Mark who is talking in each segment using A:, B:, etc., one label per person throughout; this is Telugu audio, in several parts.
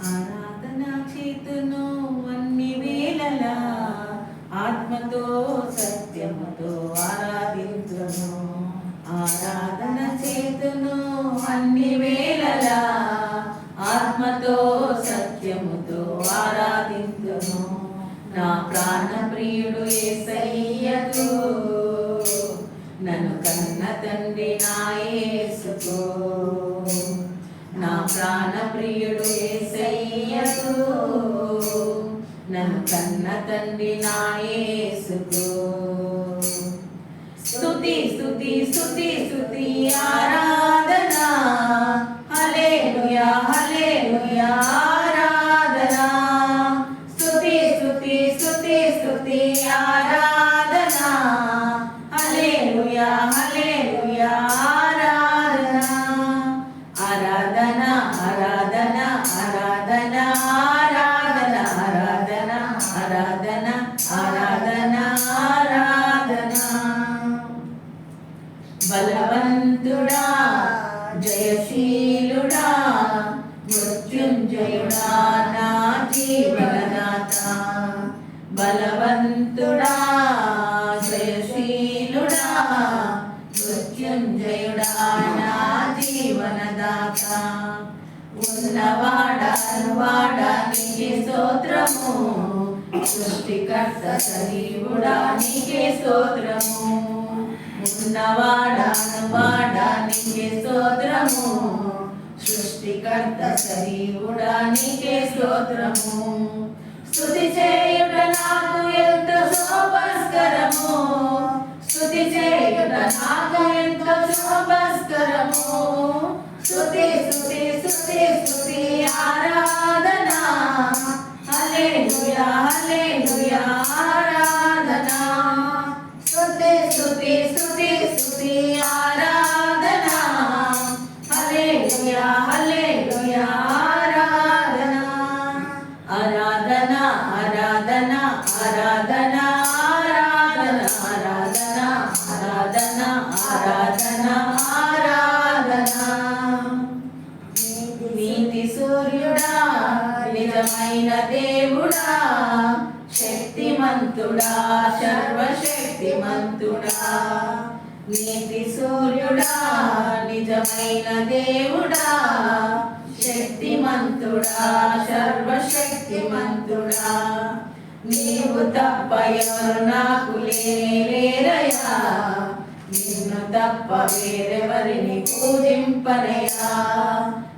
A: ఆరాధన చేతును అన్ని వేళలా ఆత్మతో సత్యముతో ఆరాధించును. ఆరాధన చేతును అన్ని వేళలా ఆత్మతో సత్యముతో ఆరాధించును. నా ప్రాణ ప్రియుడు యేసయ్యకు నన్ను కన్న తండ్రి నా యేసుకు. నా ప్రాణ ప్రియుడు యేసయ్యకు నన్ను కన్న తండ్రి నా యేసుకు. స్తుతి స్తుతి స్తుతి స్తుతి ఆరాధన హల్లెలూయా హల్లెలూయా ఆరాధన. స్తుతి స్తుతి స్తుతి స్తుతి ఆరాధన హల్లెలూయా హల్లెలూయా ఆరాధన. ఆరాధన ఆరాధన ఆరాధన ఆరాధన ఆరాధన ఆరాధన ఆరాధన ఆరాధన. బలవంతుడా జయశీలుడా మృత్యుంజయుడా నా జీవనదాత. బలవంతుడా జయశీలుడా మృత్యుంజయుడా నా జీవనదాత. ఉన్నవాడా అనువాడా నీకే స్తోత్రము. సృష్టికర్త సజీవుడా నీకే స్తోత్రము. ఉన్నవాడా అనువాడా నీకే స్తోత్రము. సృష్టికర్త సజీవుడా నీకే స్తోత్రము. స్తుతి చేయుట నాకు ఎంతో శోభస్కరము. స్తుతి చేయుట నాకు ఎంతో శోభస్కరము. స్తుతి స్తుతి స్తుతి స్తుతి ఆరాధన హల్లెలూయా హల్లెలూయా ఆరాధన. స్తుతి స్తుతి స్తుతి స్తుతి ఆరాధన హల్లెలూయా హల్లెలూయా ఆరాధన. ఆరాధన ఆరాధన ఆరాధన ఆరాధన ఆరాధన ఆరాధన ఆరాధన ఆరాధన. నీతి సూర్యుడా నిజమైన దేవుడా శక్తిమంతుడా సర్వశక్తిమంతుడా. నీతి సూర్యుడా నిజమైన దేవుడా శక్తిమంతుడా సర్వశక్తిమంతుడా. నీవు తప్ప ఎవరు నాకు లేరయ్యా. నిన్ను తప్ప వేరెవరిని పూజింపనయ్యా.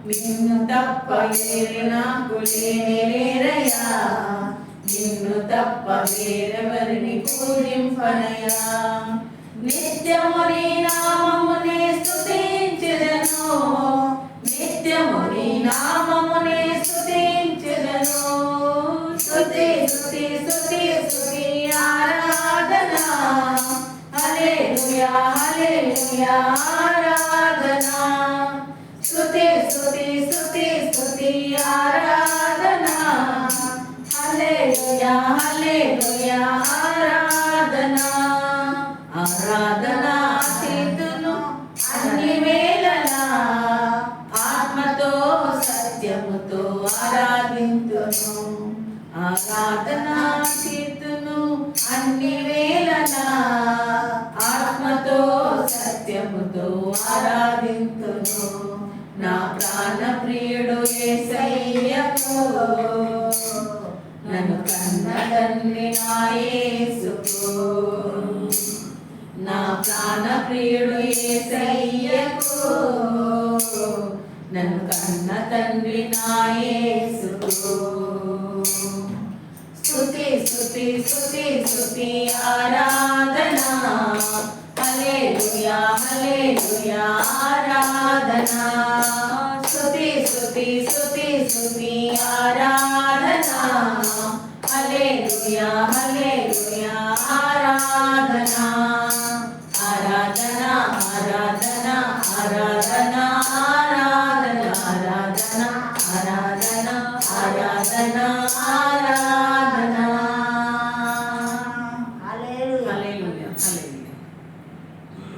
A: నిన్ను తప్ప వేరే నాకు లేరయ్యా. నిన్ను తప్ప వేరెవరిని పూజింపనయ్యా. నిత్యము నీ నామమునే స్తుతించెదను. నిత్యము నీ నామమునే స్తుతించెదను. స్తుతి స్తుతి స్తుతి స్తుతి ఆరాధన హల్లెలూయా హల్లెలూయా ఆరాధన. స్తుతి స్తుతి స్తుతి స్తుతి ఆరాధన హల్లెలూయా హల్లెలూయా ఆరాధన. ఆరాధన చేతును అన్ని వేళలా ఆత్మతో సత్యముతో ఆరాధింతును. ఆరాధన చేతును అన్ని వేళలా ఆత్మతో సత్యముతో ఆరాధింతును. నా ప్రాణ ప్రియుడు యేసయ్యకు నన్ను కన్న తండ్రి నా యేసుకు. నా ప్రాణ ప్రియుడు యేసయ్యకు నన్ను కన్న తండ్రి నా యేసుకు. స్తుతి స్తుతి స్తుతి స్తుతి ఆరాధన హల్లెలూయా హల్లెలూయా ఆరాధన. స్తుతి స్తుతి స్తుతి స్తుతి ఆరాధన హల్లెలూయా హల్లెలూయా ఆరాధన. ఆరాధన ఆరాధన ఆరాధన